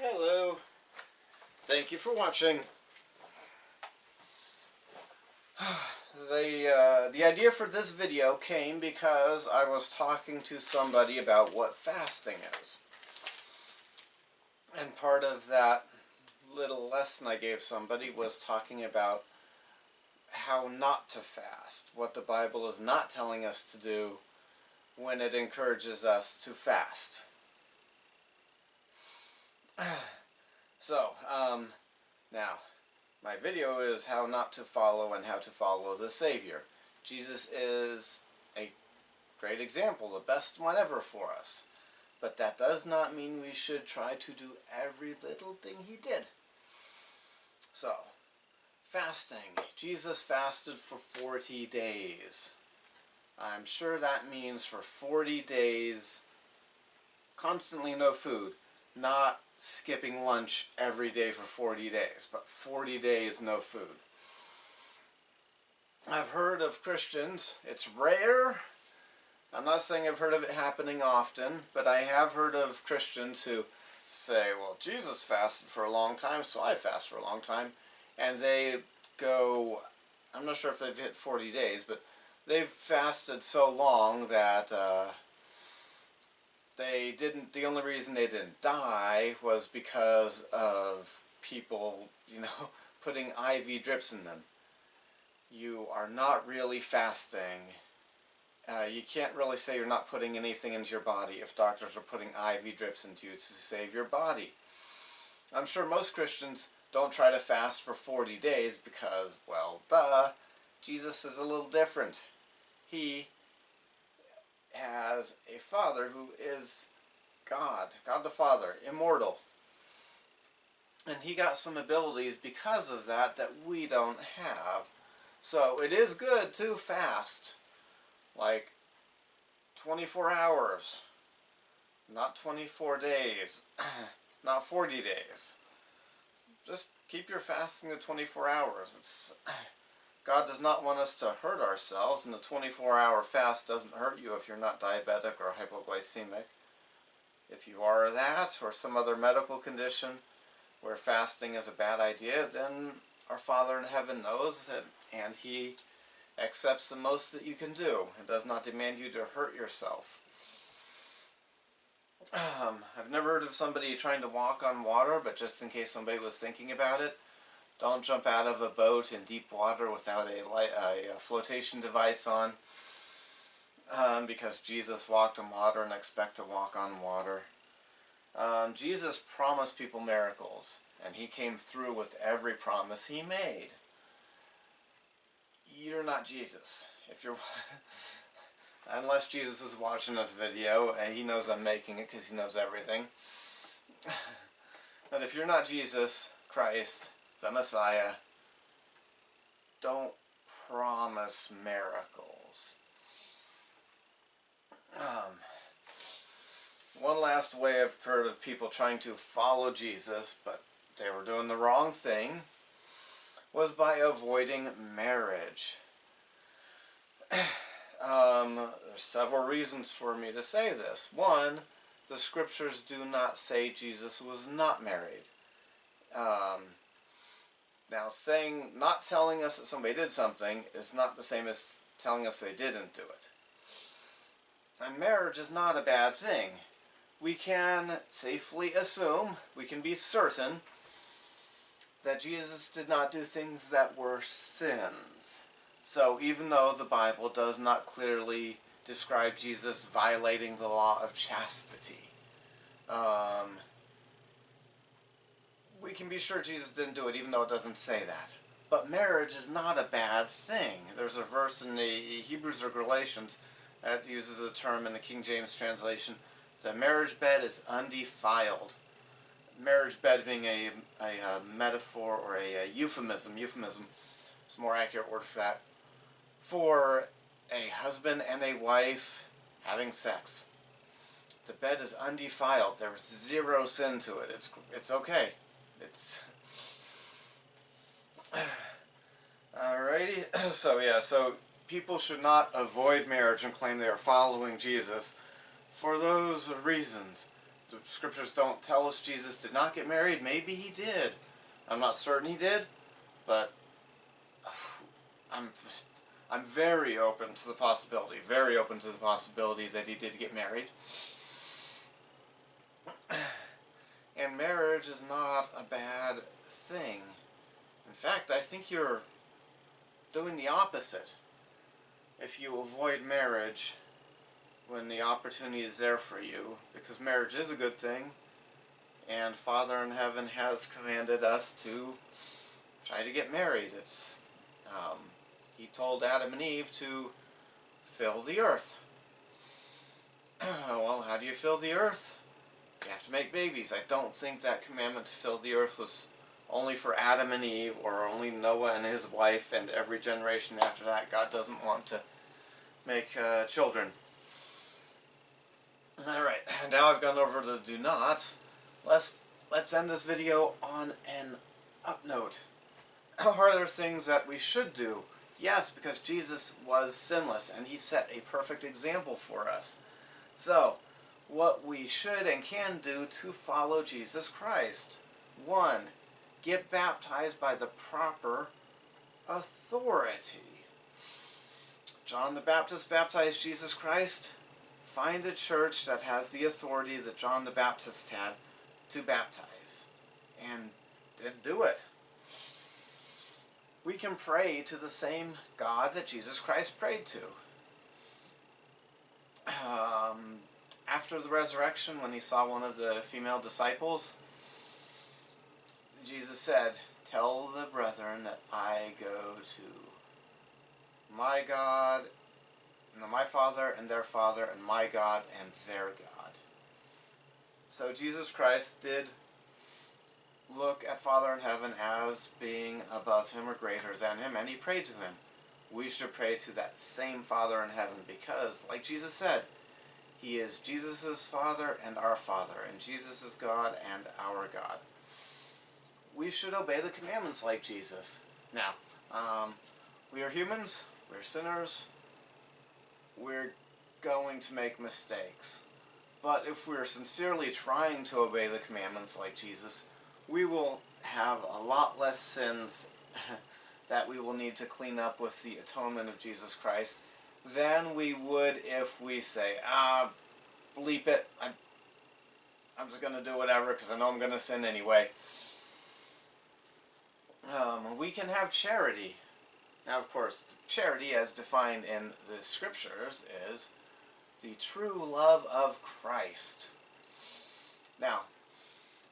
Hello. Thank you for watching. The idea for this video came because I was talking to somebody about what fasting is. And part of that little lesson I gave somebody was talking about how not to fast, what the Bible is not telling us to do when it encourages us to fast. So, now, my video is how not to follow and how to follow the Savior. Jesus is a great example, the best one ever for us. But that does not mean we should try to do every little thing he did. So, fasting. Jesus fasted for 40 days. I'm sure that means for 40 days, constantly no food. Not skipping lunch every day for 40 days, but 40 days no food. I've heard of Christians, it's rare, I'm not saying I've heard of it happening often, but I have heard of Christians who say, well, Jesus fasted for a long time, so I fast for a long time, and they go, I'm not sure if they've hit 40 days, but they've fasted so long that the only reason they didn't die was because of people, putting IV drips in them. You are not really fasting. You can't really say you're not putting anything into your body if doctors are putting IV drips into you to save your body. I'm sure most Christians don't try to fast for 40 days because, well, Jesus is a little different. He has a Father who is God the Father, immortal. And he got some abilities because of that we don't have. So it is good to fast, like 24 hours, not 24 days, not 40 days. Just keep your fasting to 24 hours. God does not want us to hurt ourselves, and the 24-hour fast doesn't hurt you if you're not diabetic or hypoglycemic. If you are that, or some other medical condition where fasting is a bad idea, then our Father in heaven knows it, and he accepts the most that you can do. It does not demand you to hurt yourself. I've never heard of somebody trying to walk on water, but just in case somebody was thinking about it, don't jump out of a boat in deep water without a flotation device on, because Jesus walked on water and expect to walk on water. Jesus promised people miracles, and he came through with every promise he made. You're not Jesus. Unless Jesus is watching this video, and he knows I'm making it because he knows everything. But if you're not Jesus Christ, the Messiah, don't promise miracles. One last way I've heard of people trying to follow Jesus, but they were doing the wrong thing, was by avoiding marriage. There's several reasons for me to say this. One, the scriptures do not say Jesus was not married. Now, not telling us that somebody did something is not the same as telling us they didn't do it. And marriage is not a bad thing. We can safely assume, we can be certain, that Jesus did not do things that were sins. So even though the Bible does not clearly describe Jesus violating the law of chastity, we can be sure Jesus didn't do it, even though it doesn't say that. But marriage is not a bad thing. There's a verse in the Hebrews or Galatians that uses a term in the King James translation, the marriage bed is undefiled. Marriage bed being a metaphor or a euphemism. Euphemism is a more accurate word for that. For a husband and a wife having sex. The bed is undefiled. There's zero sin to it. It's okay. Alrighty. So people should not avoid marriage and claim they are following Jesus for those reasons. the scriptures don't tell us Jesus did not get married. Maybe he did. I'm not certain he did, but I'm very open to the possibility, that he did get married. And marriage is not a bad thing. In fact, I think you're doing the opposite if you avoid marriage when the opportunity is there for you, because marriage is a good thing, and Father in heaven has commanded us to try to get married. He told Adam and Eve to fill the earth. Well, how do you fill the earth? You have to make babies. I don't think that commandment to fill the earth was only for Adam and Eve, or only Noah and his wife, and every generation after that. God doesn't want to make children. Alright, now I've gone over the do nots. Let's end this video on an up note. Are there things that we should do? Yes, because Jesus was sinless, and he set a perfect example for us. So, what we should and can do to follow Jesus Christ. 1. Get baptized by the proper authority. John the Baptist baptized Jesus Christ. Find a church that has the authority that John the Baptist had to baptize. And then do it. We can pray to the same God that Jesus Christ prayed to. After the resurrection, when he saw one of the female disciples, Jesus said, "Tell the brethren that I go to my God, and my Father and their Father, and my God and their God." So Jesus Christ did look at Father in heaven as being above him or greater than him, and he prayed to him. We should pray to that same Father in heaven, because, like Jesus said, he is Jesus' Father and our Father, and Jesus is God and our God. We should obey the commandments like Jesus. Now, we are humans, we're sinners, we're going to make mistakes. But if we're sincerely trying to obey the commandments like Jesus, we will have a lot less sins that we will need to clean up with the atonement of Jesus Christ than we would if we say, bleep it, I'm just going to do whatever because I know I'm going to sin anyway. We can have charity. Now, of course, charity as defined in the scriptures is the true love of Christ. Now,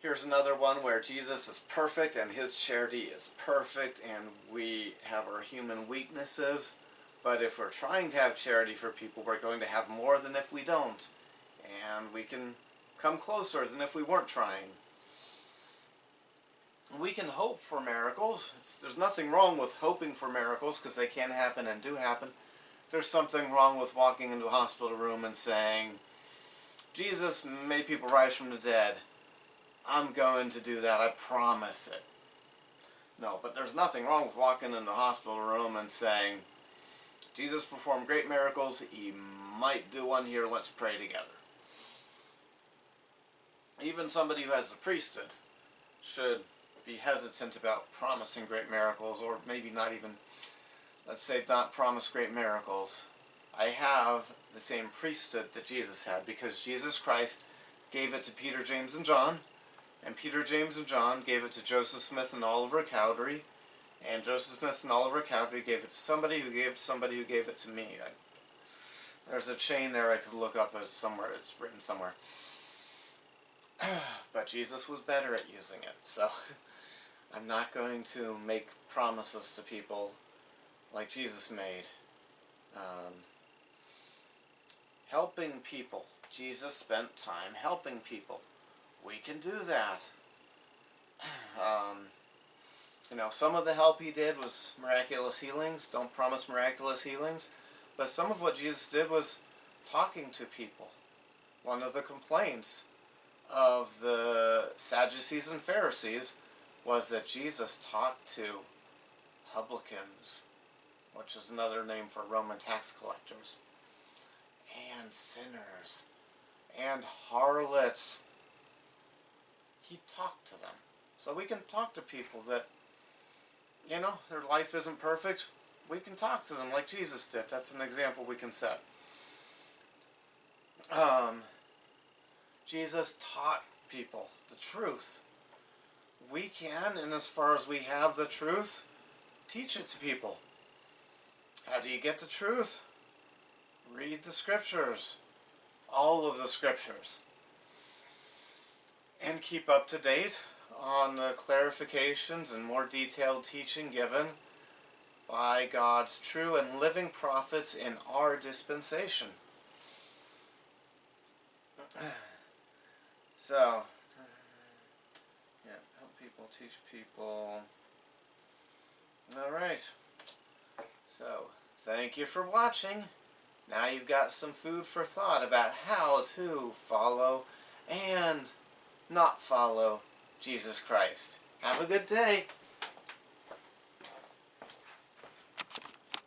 here's another one where Jesus is perfect and his charity is perfect, and we have our human weaknesses. But if we're trying to have charity for people, we're going to have more than if we don't. And we can come closer than if we weren't trying. We can hope for miracles. There's nothing wrong with hoping for miracles, because they can happen and do happen. There's something wrong with walking into a hospital room and saying, "Jesus made people rise from the dead. I'm going to do that, I promise it." No, but there's nothing wrong with walking into a hospital room and saying, "Jesus performed great miracles, he might do one here, let's pray together." Even somebody who has the priesthood should be hesitant about promising great miracles, or maybe not even, let's say, not promise great miracles. I have the same priesthood that Jesus had, because Jesus Christ gave it to Peter, James, and John, and Peter, James, and John gave it to Joseph Smith and Oliver Cowdery, and Joseph Smith and Oliver Cowdery gave it to somebody who gave it to somebody who gave it to me. There's a chain there I could look up as somewhere, it's written somewhere. But Jesus was better at using it, so I'm not going to make promises to people like Jesus made. Helping people. Jesus spent time helping people. We can do that. Some of the help he did was miraculous healings. Don't promise miraculous healings. But some of what Jesus did was talking to people. One of the complaints of the Sadducees and Pharisees was that Jesus talked to publicans, which is another name for Roman tax collectors, and sinners, and harlots. He talked to them. So we can talk to people that, their life isn't perfect. We can talk to them like Jesus did. That's an example we can set. Jesus taught people the truth. We can, and as far as we have the truth, teach it to people. How do you get the truth? Read the scriptures. All of the scriptures. And keep up to date on the clarifications and more detailed teaching given by God's true and living prophets in our dispensation. So, help people, teach people. Alright. So, thank you for watching. Now you've got some food for thought about how to follow and not follow Jesus Christ. Have a good day.